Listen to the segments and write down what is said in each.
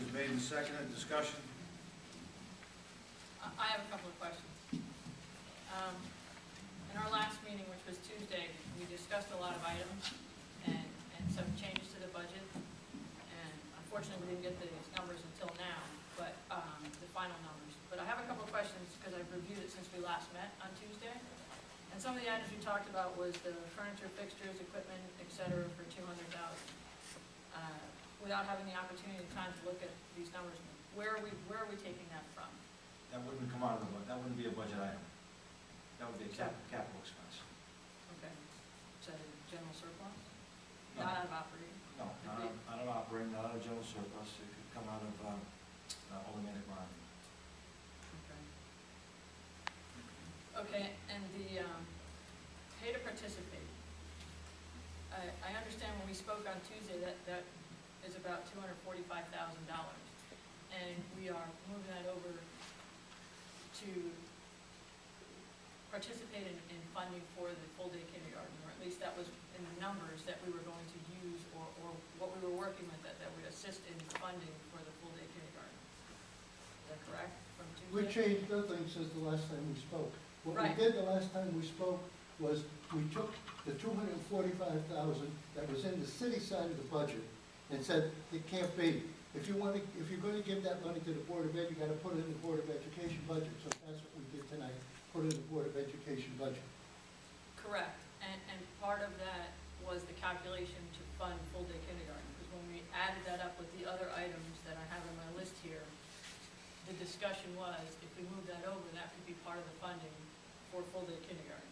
Motion's made and seconded. Discussion? I have a couple of questions. In our last meeting, which was Tuesday, we discussed a lot of items and some changes to the budget. And unfortunately, we didn't get these numbers until now, but the final numbers. But I have a couple of questions because I've reviewed it since we last met on Tuesday. And some of the items we talked about was the furniture, fixtures, equipment, et cetera, for $200,000. Without having the opportunity and time to look at these numbers, where are we taking that from? That wouldn't come out of the budget. That wouldn't be a budget item. That would be a capital expense. Okay. So general surplus? No. Not out of operating? No, not out of operating, not out of general surplus. It could come out of automatic bond. Okay. Okay, and the pay to participate. I understand when we spoke on Tuesday that is about $245,000. And we are moving that over to participate in funding for the full-day kindergarten, or at least that was in the numbers that we were going to use, or what we were working with that would assist in funding for the full-day kindergarten. Is that correct? From Tuesday? We changed nothing since the last time we spoke. What Right. we did the last time we spoke was we took the $245,000 that was in the city side of the budget and said it can't be. If you're going to give that money to the Board of Ed, you got to put it in the Board of Education budget. So that's what we did tonight. Put it in the Board of Education budget. Correct. And part of that was the calculation to fund full-day kindergarten. Because when we added that up with the other items that I have on my list here, the discussion was if we move that over, that could be part of the funding for full-day kindergarten.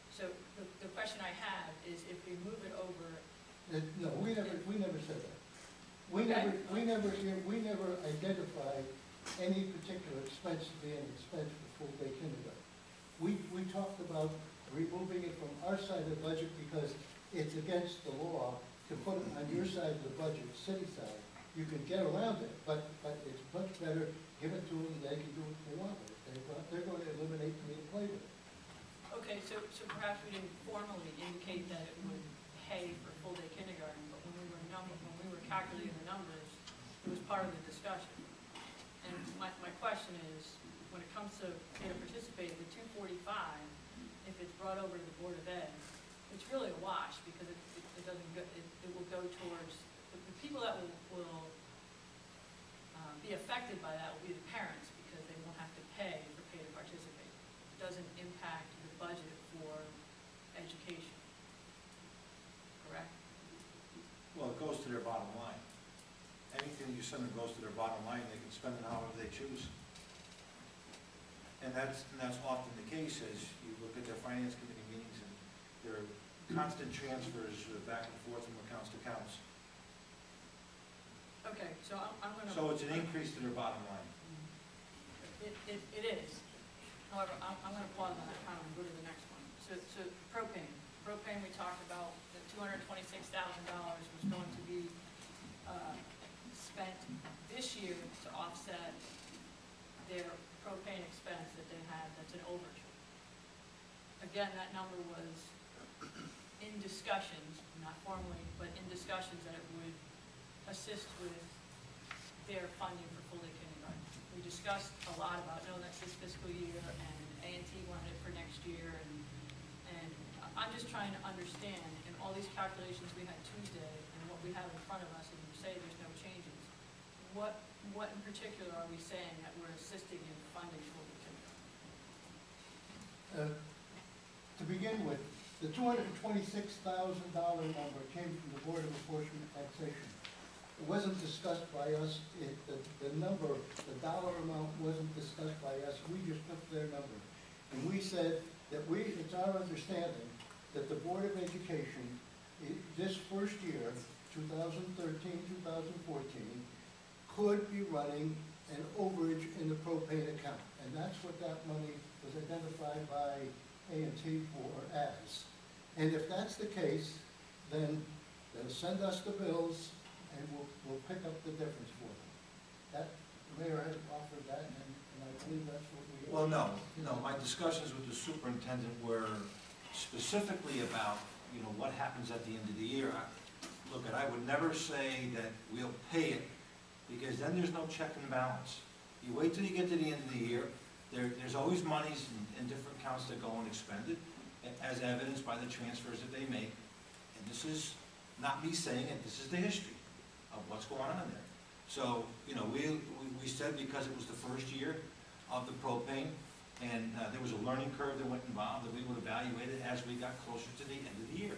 So the question I have is if we move it over. No, we never said that. We never identified any particular expense to be an expense for full-day kindergarten. We talked about removing it from our side of the budget because it's against the law to put it on your side of the budget, city side. You can get around it, but it's much better, give it to them, they can do what they want with it. They're going to eliminate me to play with it. Okay, so perhaps we didn't formally indicate that it would pay for full-day kindergarten, but when we were calculating the numbers, it was part of the discussion. And my question is, when it comes to pay to participate, the 245, if it's brought over to the Board of Ed, it's really a wash because it doesn't go, it will go towards the people that will be affected by that will be the parents because they won't have to pay for pay to participate. It doesn't impact the budget for education. Correct? Well, it goes to their bottom line. Anything you send them goes to their bottom line. They can spend it however they choose. And that's often the case as you look at their finance committee meetings and there are constant transfers back and forth from accounts to accounts. Okay, so I'm going to... So it's an increase to their bottom line. It is. However, I'm going to pause on that comment and go to the next one. So propane. Propane, we talked about the $226,000 was going to be spent this year to offset their propane expense that they had that's an overage. Again, that number was in discussions, not formally, but in discussions that it would assist with their funding for full-day kindergarten. We discussed a lot about, no, that's this fiscal year, and A&T wanted it for next year, and I'm just trying to understand, in all these calculations we had Tuesday, and what we have in front of us, and you say there's no changes, what in particular are we saying that we're assisting in funding full-day kindergarten? To begin with, the $226,000 number came from the Board of Apportionment and Taxation. It wasn't discussed by us. The number, the dollar amount wasn't discussed by us. We just took their number. And we said that it's our understanding that the Board of Education, this first year, 2013, 2014, could be running an overage in the propane account. And that's what that money was identified by A&T for as. And if that's the case, then they'll send us the bills and we'll pick up the difference for them. That, the mayor had offered that, and I believe that's what we... Well, no. My discussions with the superintendent were specifically about, what happens at the end of the year. I would never say that we'll pay it because then there's no check and balance. You wait till you get to the end of the year, there's always monies in different accounts that go unexpended, as evidenced by the transfers that they make. And this is not me saying it, this is the history of what's going on there. So, you know, we said because it was the first year of the propane, and there was a learning curve that went involved, that we would evaluate it as we got closer to the end of the year.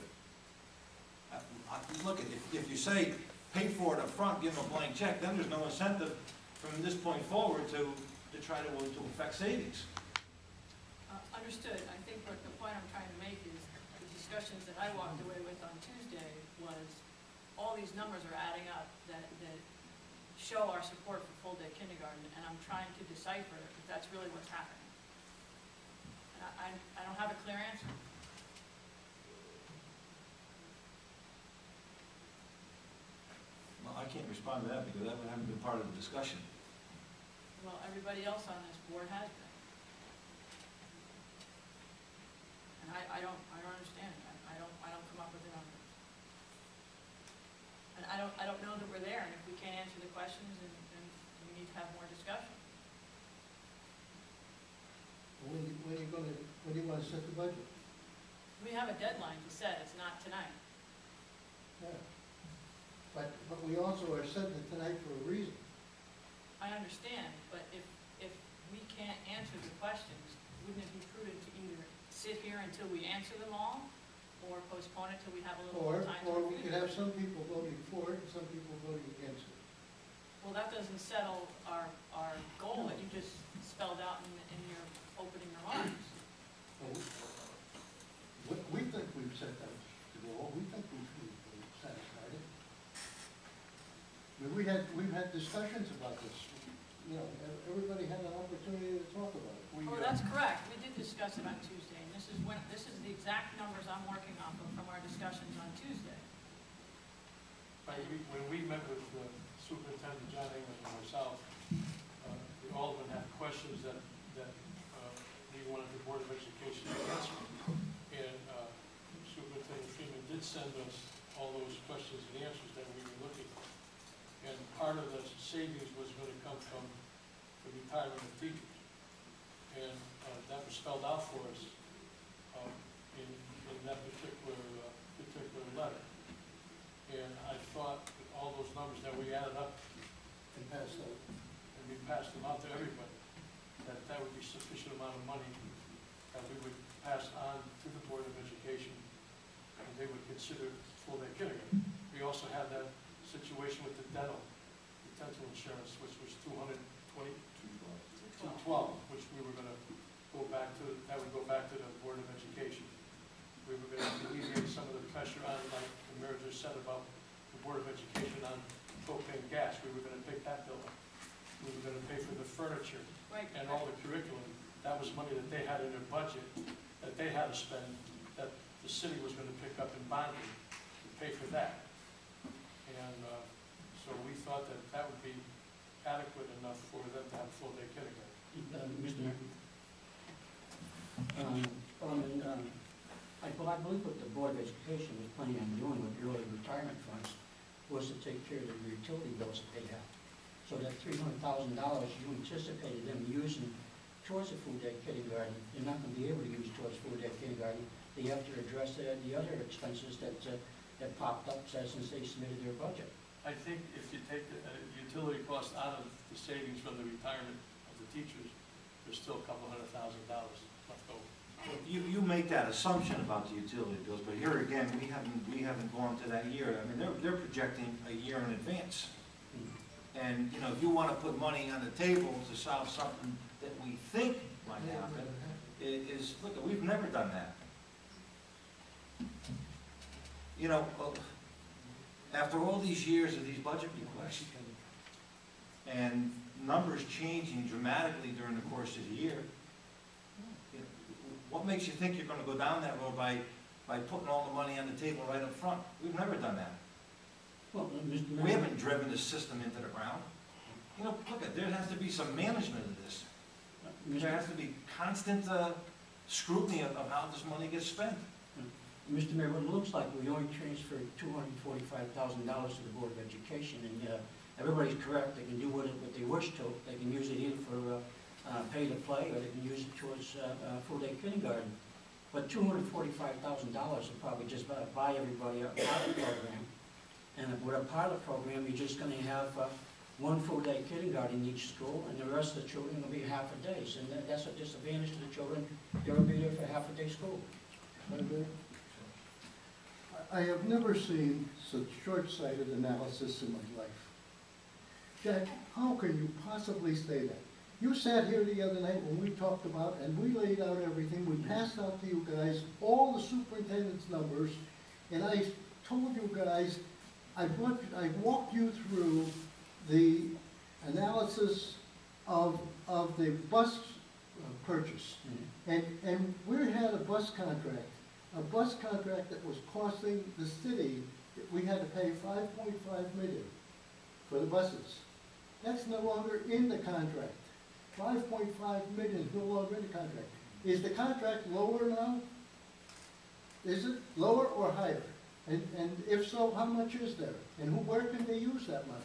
Look, if you say, pay for it up front, give them a blank check, then there's no incentive from this point forward to try to affect savings. Understood. I think what the point I'm trying to make is the discussions that I walked away with on Tuesday was all these numbers are adding up that show our support for full-day kindergarten, and I'm trying to decipher if that's really what's happening. And I don't have a clear answer. Well, I can't respond to that because that haven't been part of the discussion. Well, everybody else on this board has been. And I don't understand. I don't come up with the numbers. And I don't know that we're there, and if we can't answer the questions, then we need to have more discussion. When do you want to set the budget? We have a deadline to set, it's not tonight. Yeah. But we also are setting it tonight for a reason. I understand, but if we can't answer the questions, wouldn't it be prudent to either sit here until we answer them all, or postpone it till we have a little more time to Or we review could them? have some people voting for it and some people voting against it. Well, that doesn't settle our goal that you just spelled out in your opening remarks. We think we've set that to go, we think we've satisfied it. I mean, we've had discussions about this, you know, everybody had an opportunity to talk about it. Oh, that's correct, we did discuss it on Tuesday, and this is the exact numbers I'm working off of from our discussions on Tuesday. When we met with Superintendent John England and myself, the Aldermen had questions that we wanted the Board of Education to answer. And Superintendent Freeman did send us all those questions and answers that we were looking for. And part of the savings was going to come from the retirement of teachers. And that was spelled out for us in that particular letter. And I thought that all those numbers that we added up And pass that. and we passed them out to everybody, that would be sufficient amount of money that we would pass on to the Board of Education, and they would consider full-day kindergarten. We also had that situation with the dental insurance, which was $212, which we were going to go back to. That would go back to the Board of Education. We were going to alleviate some of the pressure on, like the mayor just said about the Board of Education on propane gas. We were going to pick that bill up. We were going to pay for the furniture Right. and all the curriculum. That was money that they had in their budget that they had to spend, that the city was going to pick up in bonding to pay for that. And so we thought that that would be adequate enough for them to have full-day kindergarten. Mr. Mayor. I believe what the Board of Education was planning on doing with early retirement funds was to take care of the utility bills that they have. So that $300,000 you anticipated them using towards the full-day kindergarten, they're not going to be able to use towards full-day kindergarten. They have to address the other expenses that popped up since they submitted their budget. I think if you take the utility cost out of the savings from the retirement of the teachers, there's still a couple $100,000 left over. You make that assumption about the utility bills, but here again, we haven't gone to that year. I mean, they're projecting a year in advance. And, you know, if you want to put money on the table to solve something that we think might happen, look, we've never done that. You know, after all these years of these budget requests, and numbers changing dramatically during the course of the year, you know, what makes you think you're going to go down that road by putting all the money on the table right up front? We've never done that. Well, Mr. Mayor, We haven't driven the system into the ground. You know, look, there has to be some management of this. There has to be constant scrutiny of how this money gets spent. Mr. Mayor, what it looks like, we only transferred $245,000 to the Board of Education, and everybody's correct, they can do what they wish to. They can use it either for pay to play, or they can use it towards full-day kindergarten. But $245,000 will probably just buy everybody a pilot program. And with a pilot program, you're just gonna have one full-day kindergarten in each school, and the rest of the children will be half-a-days. And that's a disadvantage to the children. They're gonna be there for half-a-day school. I have never seen such short-sighted analysis in my life. Jack, how can you possibly say that? You sat here the other night when we talked about, and we laid out everything, we passed out to you guys all the superintendent's numbers, and I told you guys, I walked you through the analysis of the bus purchase. And we had a bus contract that was costing the city, we had to pay $5.5 million for the buses. That's no longer in the contract. $5.5 million is no longer in the contract. Is the contract lower now? Is it lower or higher? And if so, how much is there? And where can they use that money?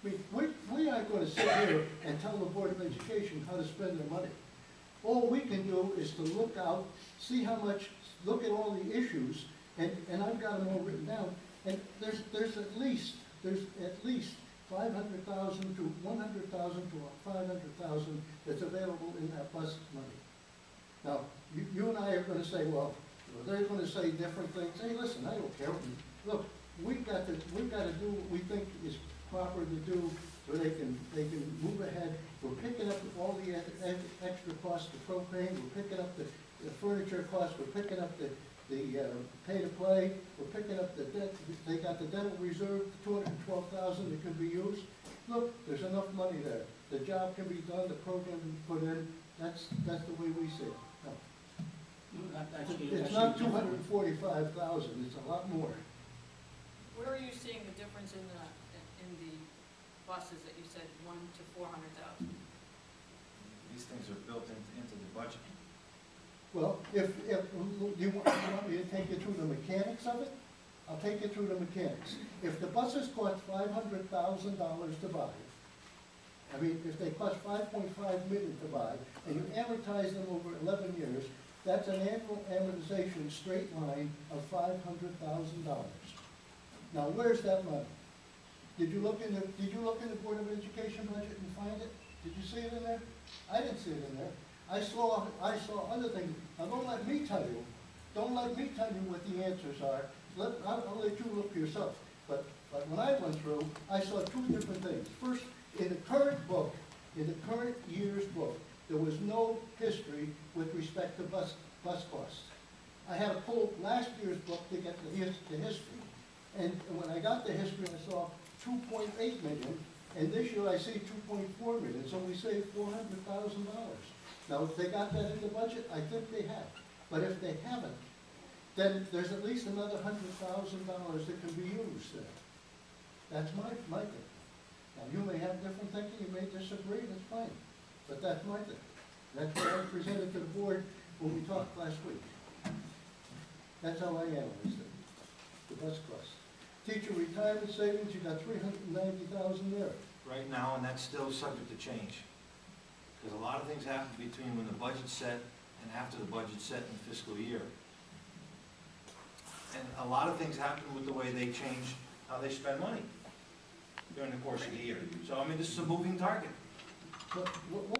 I mean, we aren't going to sit here and tell the Board of Education how to spend their money. All we can do is to look out, see how much, look at all the issues, and I've got them all written down, and there's at least 500,000 to 100,000 to 500,000 that's available in that bus money. Now, you and I are going to say, well, they're going to say different things. Hey, listen, I don't care. Look, we've got to do what we think is proper to do so they can move ahead. We're picking up all the extra costs, the propane. We're picking up the furniture costs. We're picking up the pay to play. We're picking up the debt. They got the dental reserve, $212,000 that can be used. Look, there's enough money there. The job can be done. The program can be put in. That's the way we see it. No. It's not 245,000. It's a lot more. Where are you seeing the difference in the buses that you said 1 to 400,000? These things are built into the budget. Well, if you want me to take you through the mechanics of it, I'll take you through the mechanics. If the buses cost $500,000 to buy, I mean, if they cost $5.5 million to buy, and you amortize them over 11 years, that's an annual amortization straight line of $500,000. Now, where's that money? Did you look in the Board of Education budget and find it? Did you see it in there? I didn't see it in there. I saw other things. Now, don't let me tell you what the answers are. I'll let you look for yourself. But when I went through, I saw two different things. First, in the current book, in the current year's book, there was no history with respect to bus costs. I had to pull last year's book to get the history. And when I got the history, I saw $2.8 million, and this year I see $2.4 million, so we saved $400,000. Now, if they got that in the budget, I think they have. But if they haven't, then there's at least another $100,000 that can be used there. That's my thing. Now, you may have different thinking, you may disagree, that's fine. But that's my thing. That's what I presented to the board when we talked last week. That's how I analyzed it, the bus costs. Teacher retirement savings, you got $390,000 there. Right now, and that's still subject to change. Because a lot of things happen between when the budget's set and after the budget's set in the fiscal year. And a lot of things happen with the way they change how they spend money during the course of the year. So, I mean, this is a moving target. What